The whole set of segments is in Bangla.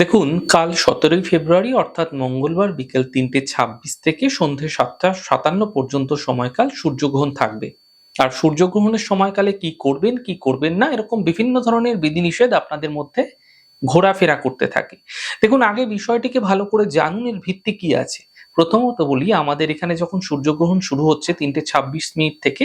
দেখুন, কাল ১৭ই ফেব্রুয়ারি অর্থাৎ মঙ্গলবার বিকেল ৩:২৬ থেকে সন্ধে ৭:৫৭ পর্যন্ত সময়কাল সূর্যগ্রহণ থাকবে। আর সূর্যগ্রহণের সময়কালে কি করবেন, কি করবেন না এরকম বিভিন্ন ধরনের বিধিনিষেধ আপনাদের মধ্যে ঘোরাফেরা করতে থাকে। দেখুন, আগে বিষয়টিকে ভালো করে জানুন, এর ভিত্তি কি আছে। প্রথমত বলি, আমাদের এখানে যখন সূর্যগ্রহণ শুরু হচ্ছে ৩:২৬ থেকে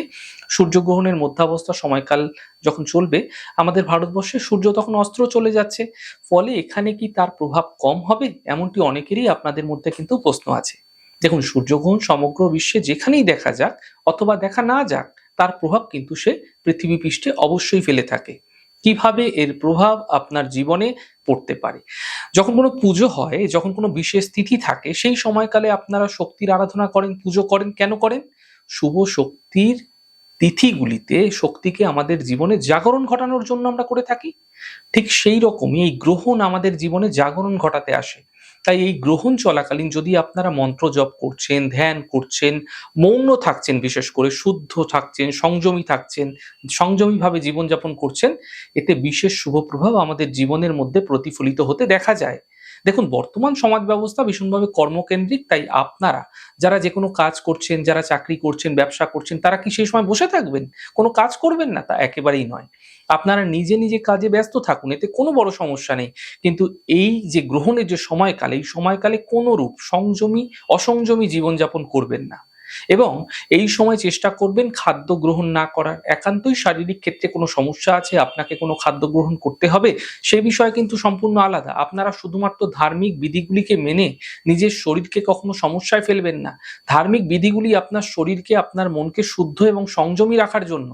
সূর্যগ্রহণের মধ্যাবস্থা সময়কাল যখন চলবে, আমাদের ভারতবর্ষে সূর্য তখন অস্ত চলে যাচ্ছে। ফলে এখানে কি তার প্রভাব কম হবে? এমনটি অনেকেরই আপনাদের মধ্যে কিন্তু প্রশ্ন আছে। দেখুন, সূর্যগ্রহণ সমগ্র বিশ্বে যেখানেই দেখা যাক অথবা দেখা না যাক, তার প্রভাব কিন্তু সে পৃথিবী পৃষ্ঠে অবশ্যই ফেলে থাকে। কিভাবে এর প্রভাব আপনার জীবনে পড়তে পারে? যখন কোনো পুজো হয়, যখন কোনো বিশেষ তিথি থাকে, সেই সময়কালে আপনারা শক্তির আরাধনা করেন, পুজো করেন। কেন করেন? শুভ শক্তির তিথিগুলিতে শক্তিকে আমাদের জীবনে জাগরণ ঘটানোর জন্য আমরা করে থাকি। ঠিক সেই রকমই এই গ্রহণ আমাদের জীবনে জাগরণ ঘটাতে আসে। তাই এই গ্রহণ চলাকালীন যদি আপনারা মন্ত্র জপ করছেন, ধ্যান করছেন, মৌন থাকছেন, বিশেষ করে শুদ্ধ থাকছেন, সংযমী থাকছেন, সংযমীভাবে জীবনযাপন করছেন, এতে বিশেষ শুভ প্রভাব আমাদের জীবনের মধ্যে প্রতিফলিত হতে দেখা যায়। দেখুন, বর্তমান সমাজ ব্যবস্থা ভীষণভাবে কর্মকেন্দ্রিক। তাই আপনারা যারা যেকোনো কাজ করছেন, যারা চাকরি করছেন, ব্যবসা করছেন, তারা কি সেই সময় বসে থাকবেন? কোনো কাজ করবেন না? তা একেবারেই নয়। আপনারা নিজে, নিজে কাজে ব্যস্ত থাকুন। এতে কোনো বড় সমস্যা নেই। কিন্তু এই যে গ্রহণের যে সময়কাল, এই সময়কালে কোনরূপ অসংযমী জীবনযাপন করবেন না। এবং এই সময় চেষ্টা করবেন খাদ্য গ্রহণ না করার। একান্তই শারীরিক ক্ষেত্রে কোনো সমস্যা আছে, আপনাকে কোনো খাদ্য গ্রহণ করতে হবে, সে বিষয় কিন্তু সম্পূর্ণ আলাদা। আপনারা শুধুমাত্র ধার্মিক বিধিগুলিকে মেনে নিজের শরীরকে কখনো সমস্যায় ফেলবেন না। ধার্মিক বিধিগুলি আপনার শরীরকে, আপনার মনকে শুদ্ধ এবং সংযমী রাখার জন্য।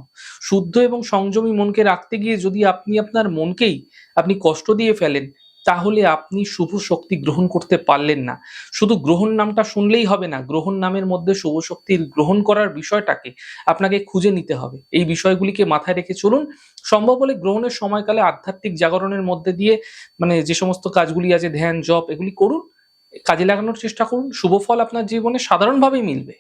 শুদ্ধ এবং সংযমী মনকে রাখতে গিয়ে যদি আপনি আপনার মনকেই কষ্ট দিয়ে ফেলেন, তাহলে আপনি শুভ শক্তি গ্রহণ করতে পারলেন না। শুধু গ্রহণ নামটা শুনলেই হবে না। গ্রহণ নামের মধ্যে শুভ শক্তির গ্রহণ করার বিষয়টাকে আপনাকে খুঁজে নিতে হবে। এই বিষয়গুলিকে মাথায় রেখে চলুন। সম্ভব হলে গ্রহণের সময়কালে আধ্যাত্মিক জাগরণের মধ্যে দিয়ে যে সমস্ত কাজগুলি আছে, ধ্যান, জপ এগুলি করুন। কাজে লাগানোর চেষ্টা করুন। শুভ ফল আপনার জীবনে সাধারণভাবেই মিলবে।